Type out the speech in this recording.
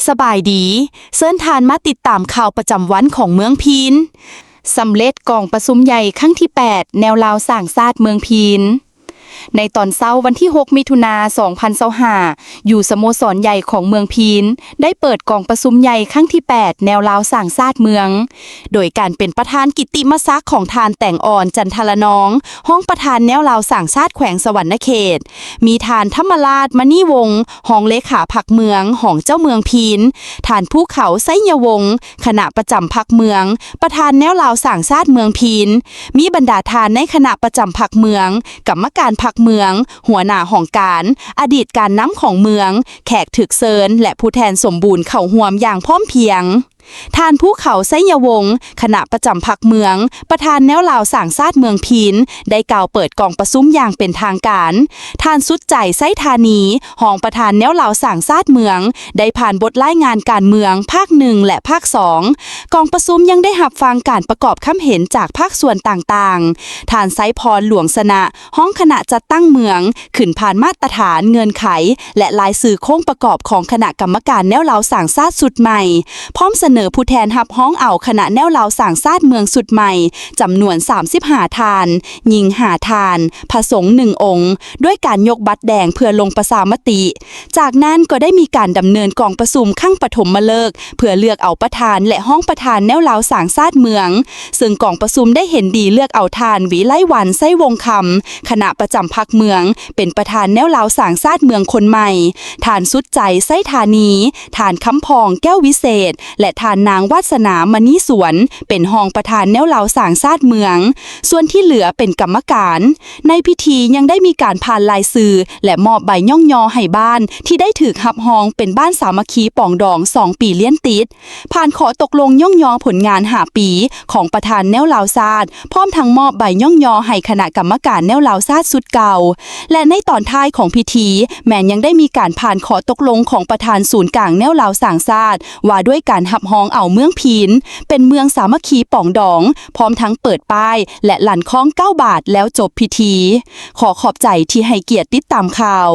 สบายดีเซิ้นทานมาติดตามข่าวประจำวันของเมืองพีนสำเร็จกองประชุมใหญ่ครั้งที่ 8 แนวลาวสร้างชาติเมืองพีนในตอนเช้าวันที่ 6 มิถุนายน 2025อยู่สโมสรใหญ่ของเมืองพีนได้เปิดกองประชุมใหญ่ครั้งที่ 8 แนวลาวสร้างชาติเมืองโดยการเป็นประธานกิตติมศักดิ์ของทานแต่งอ่อนจันทรน้องห้องประธานแนวลาวสร้างชาติแขวงสวรรณเขตมีทานธรรมราชมณีวงศ์ห้องเลขาพรรคเมืองของเจ้าเมืองพีนทานภูเขาไซยวงศ์คณะประจำพรรคเมืองประธานแนวลาวสร้างชาติเมืองพีนมีบรรดาทานในคณะประจำพรรคเมืองกรรมการพรรคเมืองหัวหน้าของการอดีตการน้ำของเมืองแขกถึกเซินและผู้แทนสมบูรณ์เข้าร่วมอย่างพร้อมเพรียงทานภูเขาไซยวงศ์คณะประจำพรรคเมืองประธานแนวลาวสร้างชาติเมืองพีนได้กล่าวเปิดกองประชุมอย่างเป็นทางการทานสุดใจไซธานีห้องประธานแนวลาวสร้างชาติเมืองได้ผ่านบทรายงานการเมืองภาค 1 และภาค 2กองประชุมยังได้รับฟังการประกอบคำเห็นจากภาคส่วนต่างๆทานไซพรหลวงสนะห้องคณะจัดตั้งเมืองขึ้นผ่านมาตรฐานเงื่อนไขและลายสื่อโค้งประกอบของคณะกรรมการแนวลาวสร้างชาติสุดใหม่พร้อมเสนอผู้แทนรับห้องเอาคณะแนวลาวสร้างชาติเมืองสุดใหม่จำนวน35ทานหญิง5ทานพระสงฆ์1องค์ด้วยการยกบัตรแดงเพื่อลงประชามติจากนั้นก็ได้มีการดำเนินกองประชุมขั้งปฐมฤกษ์เพื่อเลือกเอาประธานและห้องประธานแนวลาวสร้างชาติเมืองซึ่งกองประชุมได้เห็นดีเลือกเอาทานวิไลวรรณไส้วงคำคณะประจำพรรคเมืองเป็นประธานแนวลาวสร้างชาติเมืองคนใหม่ทานสุดใจไส้ธานีทานคำพองแก้ววิเศษและทานนางวาสนามณีสวนเป็นห้องประธานแนวลาวสร้างชาติเมืองส่วนที่เหลือเป็นกรรมการในพิธียังได้มีการผ่านลายสื่อและมอบใบย่องยอให้บ้านที่ได้ถือหับห้องเป็นบ้านสามัคคีป่องดอง2 ปีเลี้ยนติดผ่านขอตกลงย่องยอผลงาน5 ปีของประธานแนวลาวชาติพร้อมทั้งมอบใบย่องยอให้คณะกรรมการแนวลาวชาติสุดเก่าและในตอนท้ายของพิธีแม้ยังได้มีการผ่านขอตกลงของประธานศูนย์กลางแนวลาวสร้างชาติว่าด้วยการหับห้องเอาเมืองพีนเป็นเมืองสามัคคีป่องดองพร้อมทั้งเปิดป้ายและหลั่นคล้อง9 บาทแล้วจบพิธีขอขอบใจที่ให้เกียรติติดตามข่าว